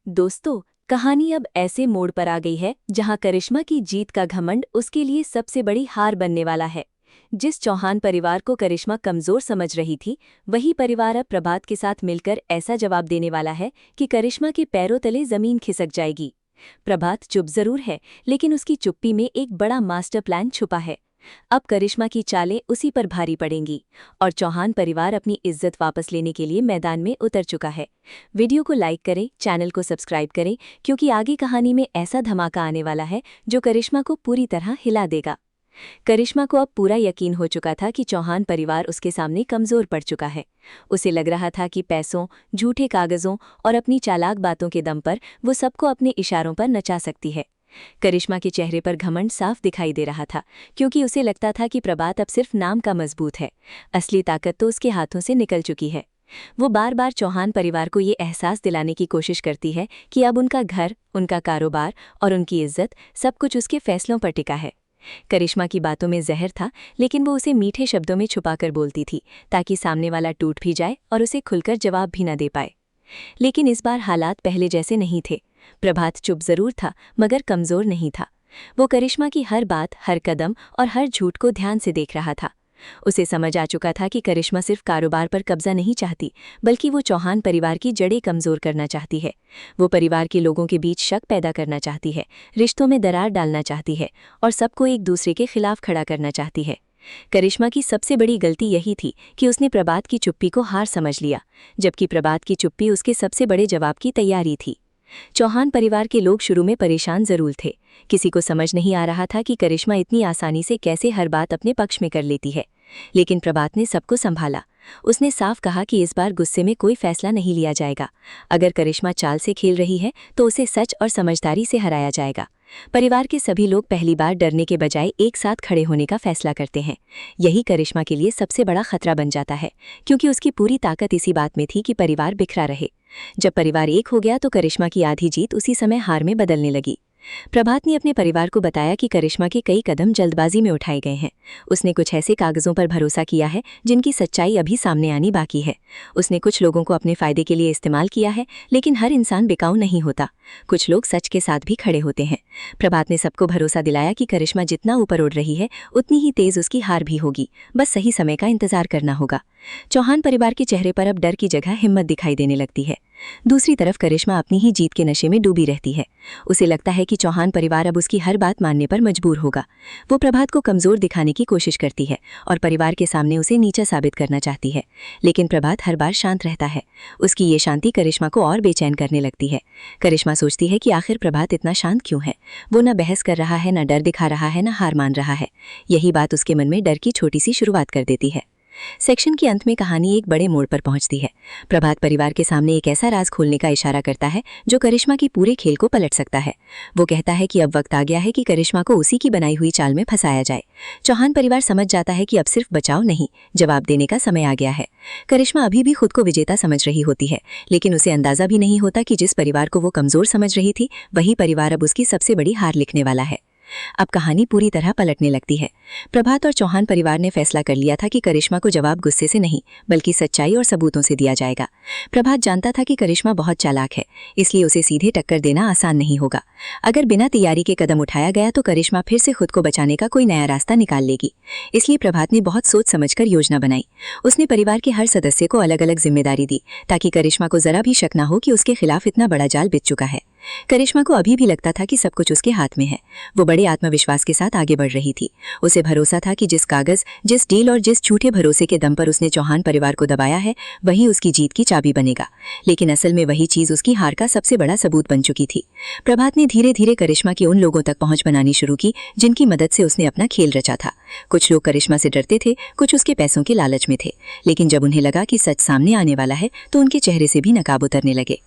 दोस्तों, कहानी अब ऐसे मोड़ पर आ गई है जहां करिश्मा की जीत का घमंड उसके लिए सबसे बड़ी हार बनने वाला है। जिस चौहान परिवार को करिश्मा कमजोर समझ रही थी, वही परिवार अब प्रभात के साथ मिलकर ऐसा जवाब देने वाला है कि करिश्मा के पैरों तले जमीन खिसक जाएगी। प्रभात चुप जरूर है, लेकिन उसकी चुप्पी में एक बड़ा मास्टर प्लान छुपा है। अब करिश्मा की चालें उसी पर भारी पड़ेंगी और चौहान परिवार अपनी इज्जत वापस लेने के लिए मैदान में उतर चुका है। वीडियो को लाइक करें, चैनल को सब्सक्राइब करें, क्योंकि आगे कहानी में ऐसा धमाका आने वाला है जो करिश्मा को पूरी तरह हिला देगा। करिश्मा को अब पूरा यकीन हो चुका था कि चौहान परिवार उसके सामने कमजोर पड़ चुका है। उसे लग रहा था कि पैसों, झूठे कागजों और अपनी चालाक बातों के दम पर वो सबको अपने इशारों पर नचा सकती है। करिश्मा के चेहरे पर घमंड साफ दिखाई दे रहा था, क्योंकि उसे लगता था कि प्रभात अब सिर्फ नाम का मजबूत है, असली ताकत तो उसके हाथों से निकल चुकी है। वो बार बार चौहान परिवार को ये एहसास दिलाने की कोशिश करती है कि अब उनका घर, उनका कारोबार और उनकी इज्जत सब कुछ उसके फैसलों पर टिका है। करिश्मा की बातों में जहर था, लेकिन वो उसे मीठे शब्दों में छुपाकर बोलती थी ताकि सामने वाला टूट भी जाए और उसे खुलकर जवाब भी न दे पाए। लेकिन इस बार हालात पहले जैसे नहीं थे। प्रभात चुप जरूर था, मगर कमजोर नहीं था। वो करिश्मा की हर बात, हर कदम और हर झूठ को ध्यान से देख रहा था। उसे समझ आ चुका था कि करिश्मा सिर्फ कारोबार पर कब्जा नहीं चाहती, बल्कि वो चौहान परिवार की जड़ें कमजोर करना चाहती है। वो परिवार के लोगों के बीच शक पैदा करना चाहती है, रिश्तों में दरार डालना चाहती है और सबको एक दूसरे के खिलाफ खड़ा करना चाहती है। करिश्मा की सबसे बड़ी गलती यही थी कि उसने प्रभात की चुप्पी को हार समझ लिया, जबकि प्रभात की चुप्पी उसके सबसे बड़े जवाब की तैयारी थी। चौहान परिवार के लोग शुरू में परेशान जरूर थे। किसी को समझ नहीं आ रहा था कि करिश्मा इतनी आसानी से कैसे हर बात अपने पक्ष में कर लेती है। लेकिन प्रभात ने सबको संभाला। उसने साफ कहा कि इस बार गुस्से में कोई फैसला नहीं लिया जाएगा। अगर करिश्मा चाल से खेल रही है तो उसे सच और समझदारी से हराया जाएगा। परिवार के सभी लोग पहली बार डरने के बजाय एक साथ खड़े होने का फैसला करते हैं। यही करिश्मा के लिए सबसे बड़ा खतरा बन जाता है, क्योंकि उसकी पूरी ताकत इसी बात में थी कि परिवार बिखरा रहे। जब परिवार एक हो गया तो करिश्मा की आधी जीत उसी समय हार में बदलने लगी। प्रभात ने अपने परिवार को बताया कि करिश्मा के कई कदम जल्दबाजी में उठाए गए हैं। उसने कुछ ऐसे कागजों पर भरोसा किया है जिनकी सच्चाई अभी सामने आनी बाकी है। उसने कुछ लोगों को अपने फायदे के लिए इस्तेमाल किया है, लेकिन हर इंसान बिकाऊ नहीं होता। कुछ लोग सच के साथ भी खड़े होते हैं। प्रभात ने सबको भरोसा दिलाया कि करिश्मा जितना ऊपर उड़ रही है, उतनी ही तेज उसकी हार भी होगी। बस सही समय का इंतजार करना होगा। चौहान परिवार के चेहरे पर अब डर की जगह हिम्मत दिखाई देने लगती है। दूसरी तरफ करिश्मा अपनी ही जीत के नशे में डूबी रहती है। उसे लगता है कि चौहान परिवार अब उसकी हर बात मानने पर मजबूर होगा। वो प्रभात को कमजोर दिखाने की कोशिश करती है और परिवार के सामने उसे नीचा साबित करना चाहती है, लेकिन प्रभात हर बार शांत रहता है। उसकी ये शांति करिश्मा को और बेचैन करने लगती है। करिश्मा सोचती है कि आखिर प्रभात इतना शांत क्यों है। वो न बहस कर रहा है, न डर दिखा रहा है, न हार मान रहा है। यही बात उसके मन में डर की छोटी सी शुरुआत कर देती है। सेक्शन के अंत में कहानी एक बड़े मोड़ पर पहुंचती है। प्रभात परिवार के सामने एक ऐसा राज खोलने का इशारा करता है जो करिश्मा की पूरे खेल को पलट सकता है। वो कहता है कि अब वक्त आ गया है कि करिश्मा को उसी की बनाई हुई चाल में फंसाया जाए। चौहान परिवार समझ जाता है कि अब सिर्फ बचाव नहीं, जवाब देने का समय आ गया है। करिश्मा अभी भी खुद को विजेता समझ रही होती है, लेकिन उसे अंदाजा भी नहीं होता कि जिस परिवार को वो कमजोर समझ रही थी, वही परिवार अब उसकी सबसे बड़ी हार लिखने वाला है। अब कहानी पूरी तरह पलटने लगती है। प्रभात और चौहान परिवार ने फैसला कर लिया था कि करिश्मा को जवाब गुस्से से नहीं, बल्कि सच्चाई और सबूतों से दिया जाएगा। प्रभात जानता था कि करिश्मा बहुत चालाक है, इसलिए उसे सीधे टक्कर देना आसान नहीं होगा। अगर बिना तैयारी के कदम उठाया गया तो करिश्मा फिर से खुद को बचाने का कोई नया रास्ता निकाल लेगी। इसलिए प्रभात ने बहुत सोच समझकर योजना बनाई। उसने परिवार के हर सदस्य को अलग अलग जिम्मेदारी दी, ताकि करिश्मा को जरा भी शक न हो कि उसके खिलाफ इतना बड़ा जाल बिछ चुका है। करिश्मा को अभी भी लगता था कि सब कुछ उसके हाथ में है। वो बड़े आत्मविश्वास के साथ आगे बढ़ रही थी। उसे भरोसा था कि जिस कागज, जिस डील और जिस झूठे भरोसे के दम पर उसने चौहान परिवार को दबाया है, वही उसकी जीत की चाबी बनेगा। लेकिन असल में वही चीज उसकी हार का सबसे बड़ा सबूत बन चुकी थी। प्रभात ने धीरे धीरे करिश्मा की उन लोगों तक पहुंच बनानी शुरू की जिनकी मदद से उसने अपना खेल रचा था। कुछ लोग करिश्मा से डरते थे, कुछ उसके पैसों के लालच में थे, लेकिन जब उन्हें लगा कि सच सामने आने वाला है तो उनके चेहरे से भी नकाब उतरने लगे।